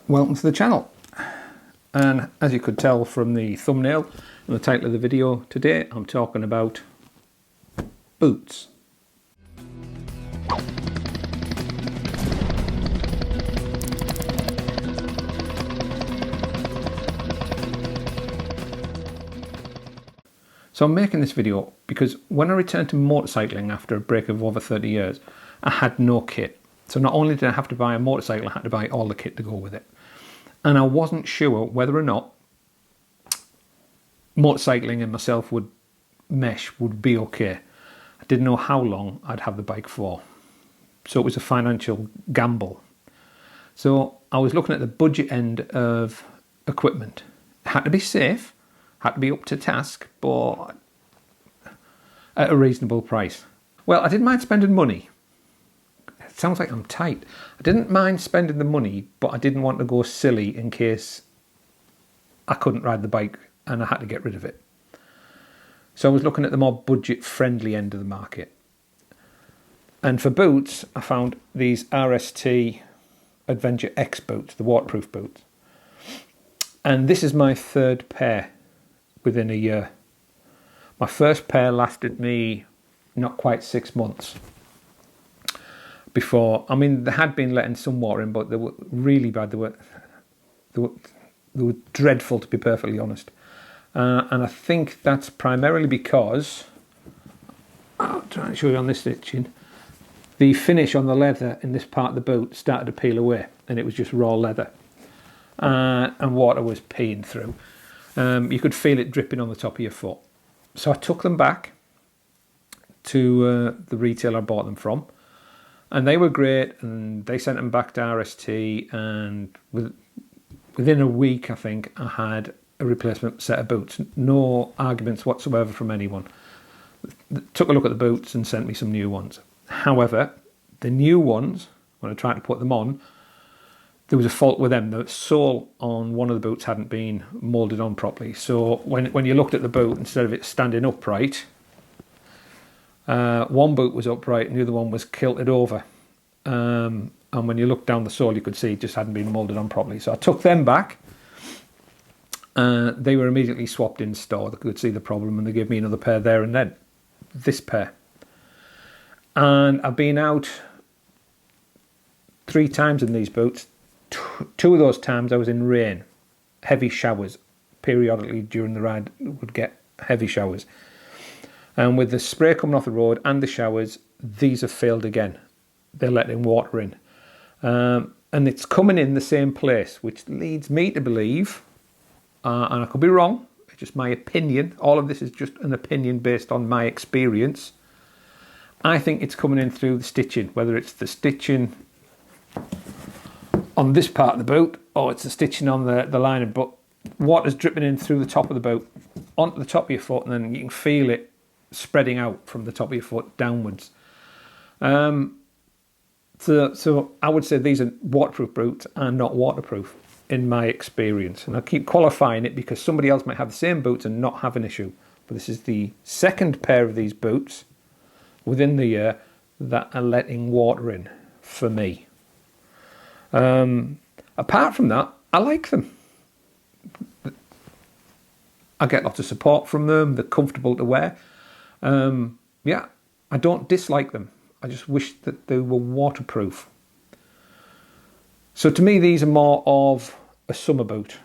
Welcome to the channel, and as you could tell from the thumbnail and the title of the video, today I'm talking about boots. So I'm making this video because when I returned to motorcycling after a break of over 30 years, I had no kit. So not only did I have to buy a motorcycle, I had to buy all the kit to go with it. And I wasn't sure whether or not motorcycling and myself would mesh, would be okay. I didn't know how long I'd have the bike for. So it was a financial gamble. So I was looking at the budget end of equipment. It had to be safe, had to be up to task, but at a reasonable price. Well, I didn't mind spending money. It sounds like I'm tight. I didn't mind spending the money, but I didn't want to go silly in case I couldn't ride the bike and I had to get rid of it. So I was looking at the more budget-friendly end of the market. And for boots, I found these RST Adventure X boots, the waterproof boots. And this is my third pair within a year. My first pair lasted me not quite 6 months. Before, I mean, they had been letting some water in, but they were really bad. They were dreadful, to be perfectly honest. And I think that's primarily because, I'll try and show you on this stitching, the finish on the leather in this part of the boot started to peel away, and it was just raw leather. And water was peeing through. You could feel it dripping on the top of your foot. So I took them back to the retailer I bought them from. And they were great, and they sent them back to RST, and within a week, I think, I had a replacement set of boots. No arguments whatsoever from anyone. They took a look at the boots and sent me some new ones. However, the new ones, when I tried to put them on, there was a fault with them. The sole on one of the boots hadn't been moulded on properly. So when you looked at the boot, instead of it standing upright, one boot was upright and the other one was kilted over. And when you looked down the sole, you could see it just hadn't been moulded on properly. So I took them back. They were immediately swapped in store. They could see the problem and they gave me another pair there and then. This pair. And I've been out 3 times in these boots. 2 of those times I was in rain. Heavy showers. Periodically during the ride would get heavy showers. And with the spray coming off the road and the showers, these have failed again. They're letting water in. And it's coming in the same place, which leads me to believe, and I could be wrong, it's just my opinion, all of this is just an opinion based on my experience. I think it's coming in through the stitching, whether it's the stitching on this part of the boot, or it's the stitching on the lining, but water's dripping in through the top of the boot, onto the top of your foot, and then you can feel it spreading out from the top of your foot downwards. So I would say these are waterproof boots and not waterproof in my experience. And I keep qualifying it because somebody else might have the same boots and not have an issue. But this is the second pair of these boots within the year that are letting water in for me. Apart from that, I like them. I get lots of support from them. They're comfortable to wear. Yeah, I don't dislike them. I just wish that they were waterproof. So to me, these are more of a summer boot.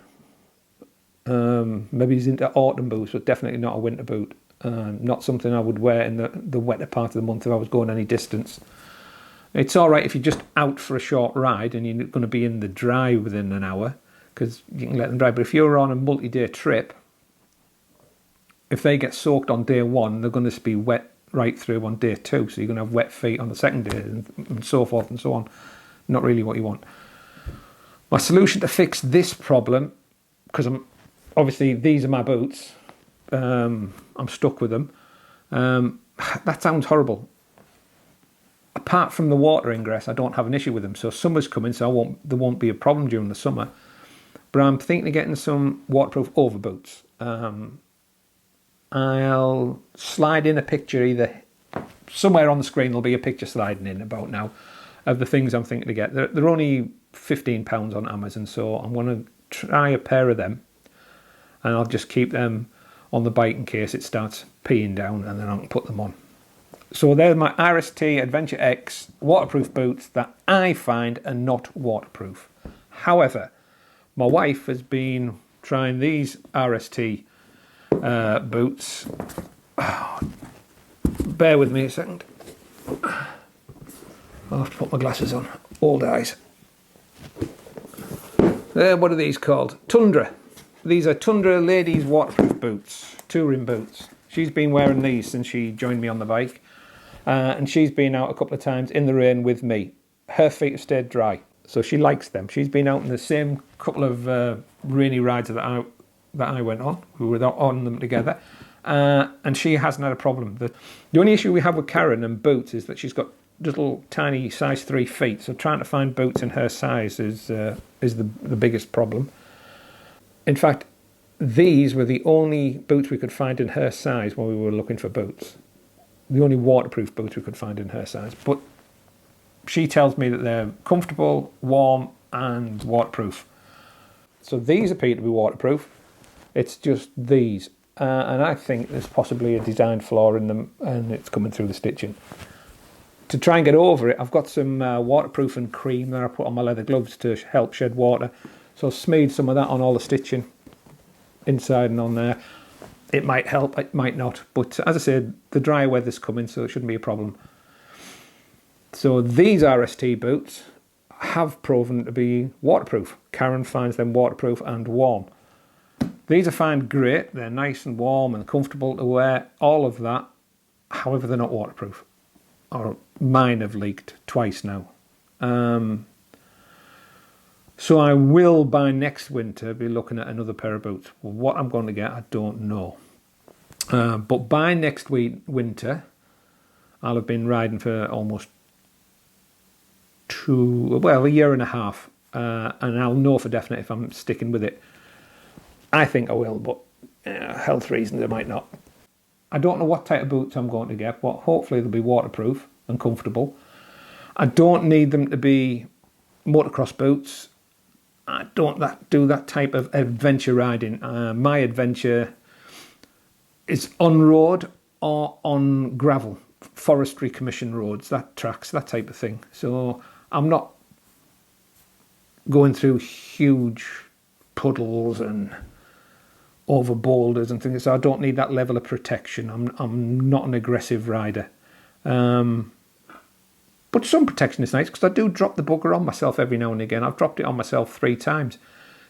Maybe it's into autumn boots, but definitely not a winter boot. Not something I would wear in the wetter part of the month if I was going any distance. It's all right if you're just out for a short ride and you're going to be in the dry within an hour, because you can let them dry. But if you're on a multi-day trip, if they get soaked on day 1, they're going to be wet right through on day 2. So you're going to have wet feet on the second day and so forth and so on. Not really what you want. My solution to fix this problem, because obviously these are my boots, I'm stuck with them. That sounds horrible. Apart from the water ingress, I don't have an issue with them. So summer's coming, so there won't be a problem during the summer. But I'm thinking of getting some waterproof over boots. I'll slide in a picture either somewhere on the screen. There'll be a picture sliding in about now of the things I'm thinking to get. They're only £15 on Amazon, so I'm going to try a pair of them, and I'll just keep them on the bike in case it starts peeing down, and then I can put them on. So they're my RST Adventure X waterproof boots that I find are not waterproof. However, my wife has been trying these RST boots. Oh, bear with me a second. I'll have to put my glasses on. Old eyes. What are these called? Tundra. These are Tundra ladies waterproof boots, touring boots. She's been wearing these since she joined me on the bike. And she's been out a couple of times in the rain with me. Her feet have stayed dry, so she likes them. She's been out in the same couple of rainy rides that I went on. We were on them together, and she hasn't had a problem. The only issue we have with Karen and boots is that she's got little tiny size 3 feet, so trying to find boots in her size is the biggest problem. In fact, these were the only boots we could find in her size when we were looking for boots. The only waterproof boots we could find in her size. But she tells me that they're comfortable, warm, and waterproof. So these appear to be waterproof. It's just these. And I think there's possibly a design flaw in them, and it's coming through the stitching. To try and get over it, I've got some waterproofing cream that I put on my leather gloves to help shed water. So I've smeared some of that on all the stitching, inside and on there. It might help, it might not. But as I said, the dry weather's coming, so it shouldn't be a problem. So these RST boots have proven to be waterproof. Karen finds them waterproof and warm. These I find great. They're nice and warm and comfortable to wear, all of that. However, they're not waterproof. Or mine have leaked twice now. So I will, by next winter, be looking at another pair of boots. Well, what I'm going to get, I don't know. But by next winter, I'll have been riding for almost a year and a half. And I'll know for definite if I'm sticking with it. I think I will, but health reasons I might not. I don't know what type of boots I'm going to get, but hopefully they'll be waterproof and comfortable. I don't need them to be motocross boots. I don't do that type of adventure riding. My adventure is on road or on gravel, forestry commission roads, that tracks, that type of thing. So I'm not going through huge puddles and over boulders and things, so I don't need that level of protection. I'm not an aggressive rider. But some protection is nice, because I do drop the bugger on myself every now and again. I've dropped it on myself 3 times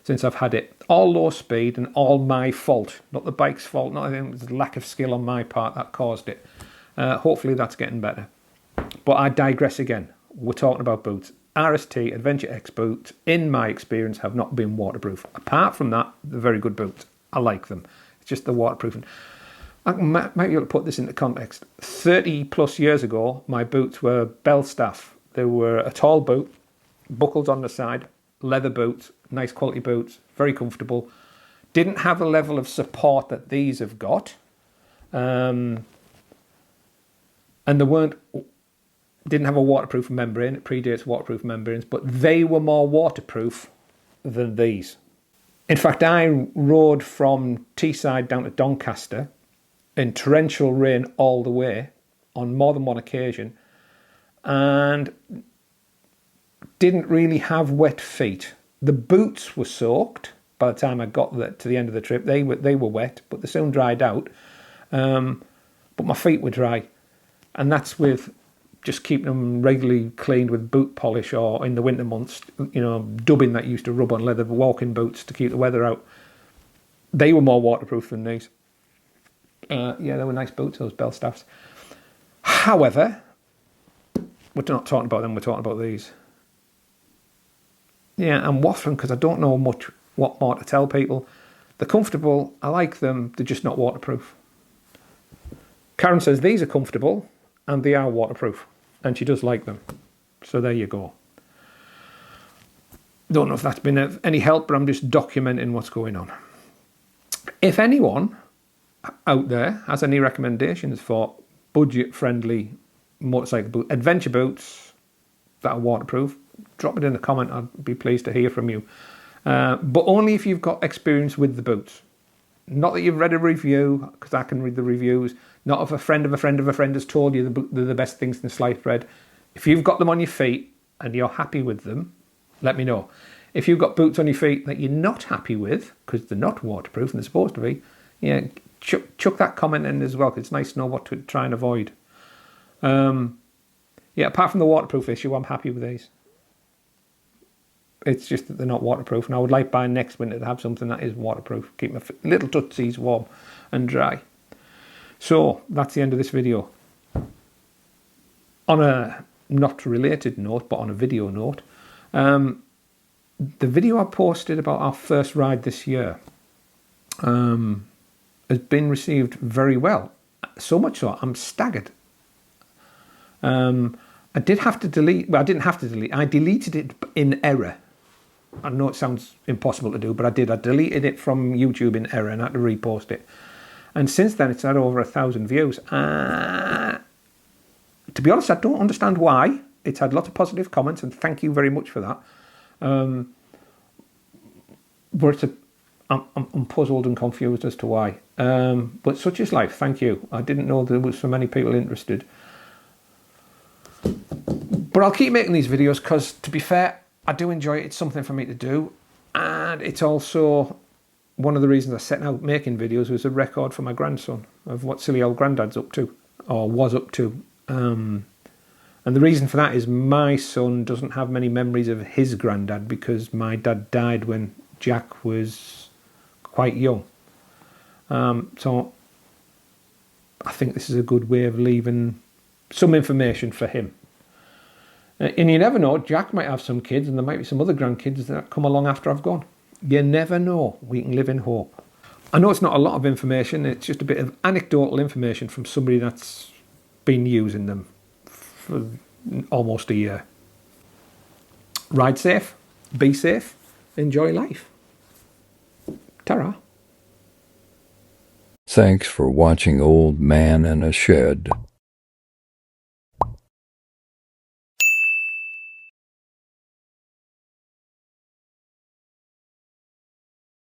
since I've had it. All low speed and all my fault. Not the bike's fault, not anything. It was the lack of skill on my part that caused it. Hopefully that's getting better. But I digress again. We're talking about boots. RST Adventure X boots, in my experience, have not been waterproof. Apart from that, they're very good boots. I like them. It's just the waterproofing. I might be able to put this into context. 30 plus years ago, my boots were Belstaff. They were a tall boot, buckles on the side, leather boots, nice quality boots, very comfortable. Didn't have a level of support that these have got. And they didn't have a waterproof membrane. It predates waterproof membranes, but they were more waterproof than these. In fact, I rode from Teesside down to Doncaster in torrential rain all the way on more than one occasion, and didn't really have wet feet. The boots were soaked by the time I got to the end of the trip. They were wet, but they soon dried out. But my feet were dry, and that's with just keeping them regularly cleaned with boot polish, or in the winter months, dubbing that used to rub on leather walking boots to keep the weather out. They were more waterproof than these. Yeah, they were nice boots, those Belstaffs. However, we're not talking about them, we're talking about these. Yeah, I'm waffling because I don't know what more to tell people. They're comfortable, I like them, they're just not waterproof. Karen says these are comfortable and they are waterproof, and she does like them. So there you go. Don't know if that's been of any help, but I'm just documenting what's going on. If anyone out there has any recommendations for budget-friendly motorcycle adventure boots that are waterproof, drop it in a comment. I'd be pleased to hear from you. But only if you've got experience with the boots. Not that you've read a review, because I can read the reviews. Not if a friend of a friend of a friend has told you they're the best things in sliced bread. If you've got them on your feet and you're happy with them, let me know. If you've got boots on your feet that you're not happy with, because they're not waterproof and they're supposed to be, yeah, chuck that comment in as well, because it's nice to know what to try and avoid. Yeah, apart from the waterproof issue, I'm happy with these. It's just that they're not waterproof, and I would like by next winter to have something that is waterproof. Keep my little tootsies warm and dry. So, that's the end of this video. On a not related note, but on a video note, the video I posted about our first ride this year has been received very well. So much so, I'm staggered. I did have to delete, well, I didn't have to delete, I deleted it in error. I know it sounds impossible to do, but I did. I deleted it from YouTube in error and had to repost it. And since then, it's had over 1,000 views. To be honest, I don't understand why. It's had lots of positive comments, and thank you very much for that. But I'm puzzled and confused as to why. But such is life. Thank you. I didn't know there was so many people interested. But I'll keep making these videos because, to be fair, I do enjoy it. It's something for me to do. And it's also one of the reasons I set out making videos was a record for my grandson of what silly old granddad's up to, or was up to. And the reason for that is my son doesn't have many memories of his granddad because my dad died when Jack was quite young. So I think this is a good way of leaving some information for him. And you never know, Jack might have some kids and there might be some other grandkids that come along after I've gone. You never know. We can live in hope. I know it's not a lot of information. It's just a bit of anecdotal information from somebody that's been using them for almost a year. Ride safe, be safe, enjoy life. Ta-ra. Thanks for watching Old Man in a Shed.